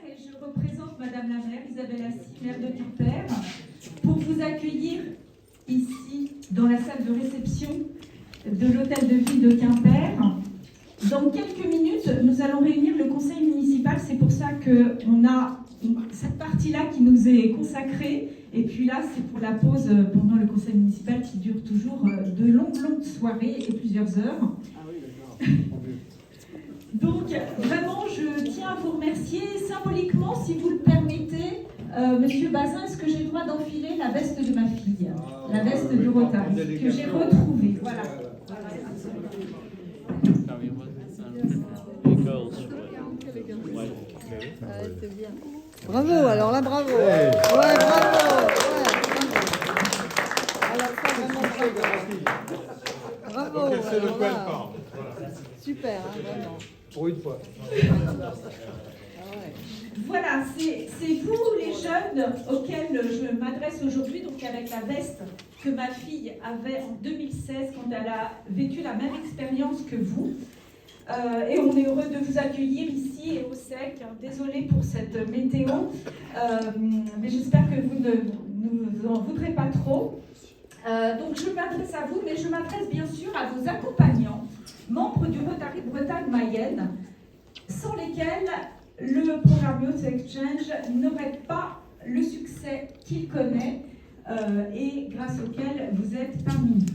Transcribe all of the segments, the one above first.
et je représente Madame la maire, Isabelle Assy, maire de Quimper, pour vous accueillir ici, dans la salle de réception de l'hôtel de ville de Quimper. Dans quelques minutes, nous allons réunir le conseil municipal. C'est pour ça qu'on a cette partie-là qui nous est consacrée. Et puis là, c'est pour la pause pendant le conseil municipal qui dure toujours de longues soirées et plusieurs heures. Ah oui, d'accord. Donc, vraiment, je tiens à vous remercier. Symboliquement, si vous le permettez, Monsieur Bazin, est-ce que j'ai le droit d'enfiler la veste de ma fille, la veste du Rotary, que j'ai retrouvée. Voilà. C'est bien. Bravo, alors là, bravo. Ouais, bravo. Alors ça, vraiment bravo. Bravo. Donc elle sait de quoi elle parle. Super, hein, vraiment. Pour une fois. Voilà, c'est vous les jeunes auxquels je m'adresse aujourd'hui, donc avec la veste que ma fille avait en 2016 quand elle a vécu la même expérience que vous. Et on est heureux de vous accueillir ici et au sec. Désolée pour cette météo, mais j'espère que vous ne nous en voudrez pas trop. Donc je m'adresse à vous, mais je m'adresse bien sûr à vos accompagnants, membres du Rotary Bretagne-Mayenne, sans lesquels le programme Youth Exchange n'aurait pas le succès qu'il connaît et grâce auquel vous êtes parmi nous.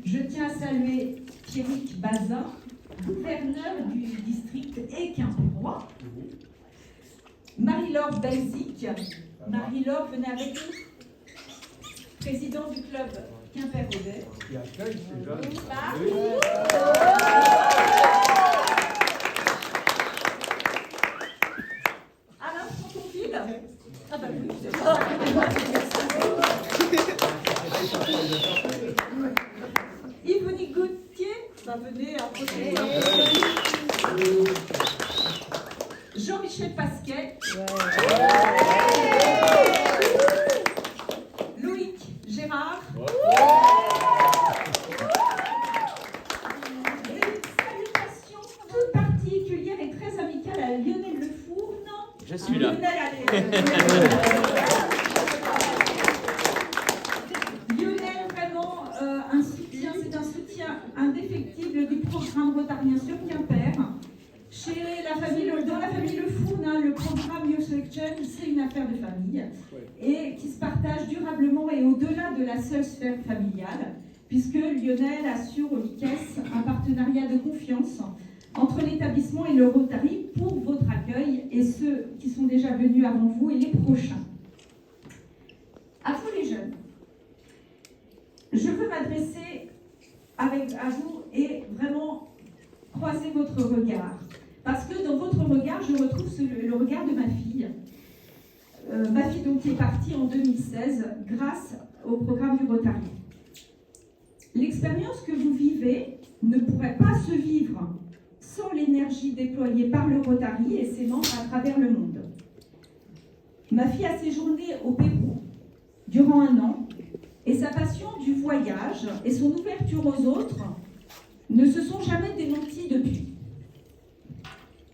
Je tiens à saluer Pierrick Bazin, gouverneur du district et Quimpérois. Marie-Laure Belzic. Marie-Laure, venez avec nous. Président du club Quimper-Audet. Qui accueille ces jeunes. Alain, prends ton fil. Ah bah oui. Yves Gauthier, venez approcher. Jean-Michel Pasquet. Loïc Gérard. Et salutations toutes particulières et très amicales à Lionel Le Fourne. Je suis là. Lionel, vraiment un soutien, c'est un soutien indéfectible du programme Rotarien sur Quimper. Dans la famille Le Fourne, le programme Youth Exchange, c'est une affaire de famille et qui se partage durablement et au-delà de la seule sphère familiale, puisque Lionel assure au LICES un partenariat de confiance entre l'établissement et le Rotary pour votre accueil et ceux qui sont déjà venus avant vous et les prochains. À vous les jeunes, je veux m'adresser à vous et vraiment croiser votre regard. Parce que dans votre regard, je retrouve le regard de ma fille. Ma fille donc qui est partie en 2016 grâce au programme du Rotary. L'expérience que vous vivez ne pourrait pas se vivre sans l'énergie déployée par le Rotary et ses membres à travers le monde. Ma fille a séjourné au Pérou durant 1 an et sa passion du voyage et son ouverture aux autres ne se sont jamais démenties depuis.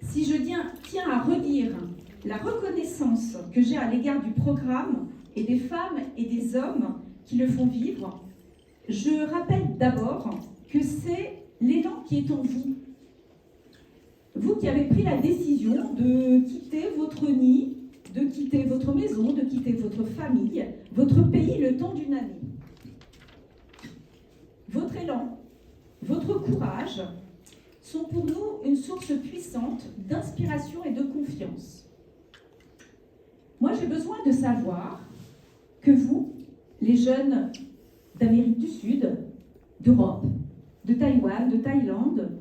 Si je tiens à redire la reconnaissance que j'ai à l'égard du programme et des femmes et des hommes qui le font vivre, je rappelle d'abord que c'est l'élan qui est en vous. Vous qui avez pris la décision de quitter votre nid, de quitter votre maison, de quitter votre famille, votre pays le temps d'une année. Votre élan, votre courage sont pour nous une source puissante d'inspiration et de confiance. Moi, j'ai besoin de savoir que vous, les jeunes d'Amérique du Sud, d'Europe, de Taïwan, de Thaïlande,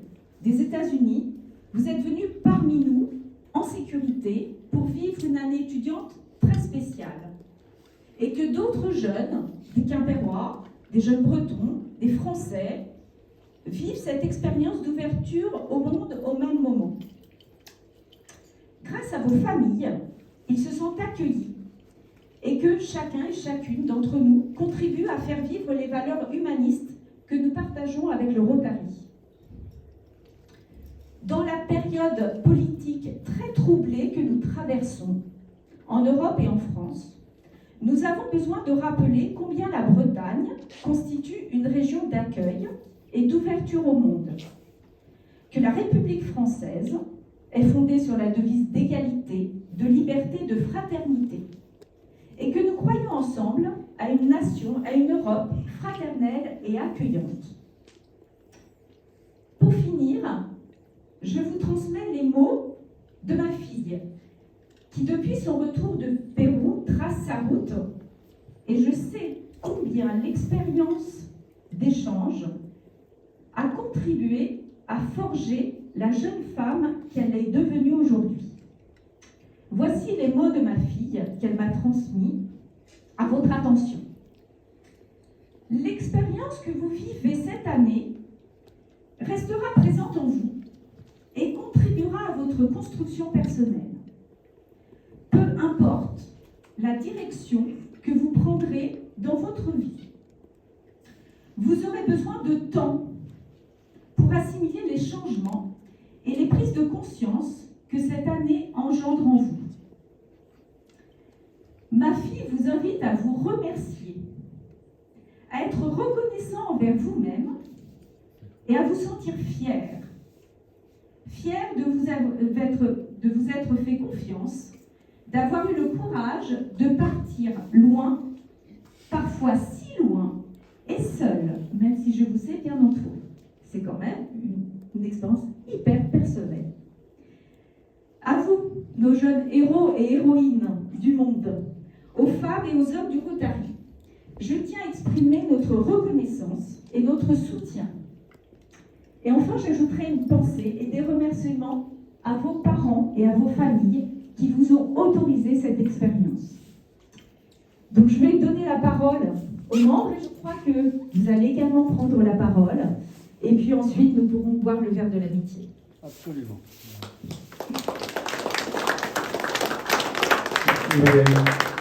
des États-Unis, vous êtes venus parmi nous en sécurité pour vivre une année étudiante très spéciale. Et que d'autres jeunes, des Quimpérois, des jeunes Bretons, des Français, vivent cette expérience d'ouverture au monde au même moment. Grâce à vos familles, ils se sentent accueillis et que chacun et chacune d'entre nous contribue à faire vivre les valeurs humanistes que nous partageons avec le Rotary. dans la période politique très troublée que nous traversons en Europe et en France, nous avons besoin de rappeler combien la Bretagne constitue une région d'accueil et d'ouverture au monde, que la République française est fondée sur la devise d'égalité, de liberté, de fraternité, et que nous croyons ensemble à une nation, à une Europe fraternelle et accueillante. Pour finir, je vous transmets les mots de ma fille, qui depuis son retour de Pérou trace sa route, et je sais combien l'expérience d'échange a contribué à forger la jeune femme qu'elle est devenue aujourd'hui. Voici les mots de ma fille qu'elle m'a transmis à votre attention. L'expérience que vous vivez cette année restera présente en vous et contribuera à votre construction personnelle. Peu importe la direction que vous prendrez dans votre vie, vous aurez besoin de temps pour assimiler les changements et les prises de conscience que cette année engendre en vous. Ma fille vous invite à vous remercier, à être reconnaissant envers vous-même et à vous sentir fier. Fier de vous être fait confiance, d'avoir eu le courage de partir loin, parfois si loin, et seul, même si je vous ai bien entouré. C'est quand même une expérience hyper personnelle. À vous, nos jeunes héros et héroïnes du monde, aux femmes et aux hommes du Rotary, je tiens à exprimer notre reconnaissance et notre soutien. Et enfin, j'ajouterai une pensée et des remerciements à vos parents et à vos familles qui vous ont autorisé cette expérience. Donc, je vais donner la parole aux membres et je crois que vous allez également prendre la parole. Et puis ensuite, nous pourrons boire le verre de l'amitié. Absolument. Merci, Madeleine.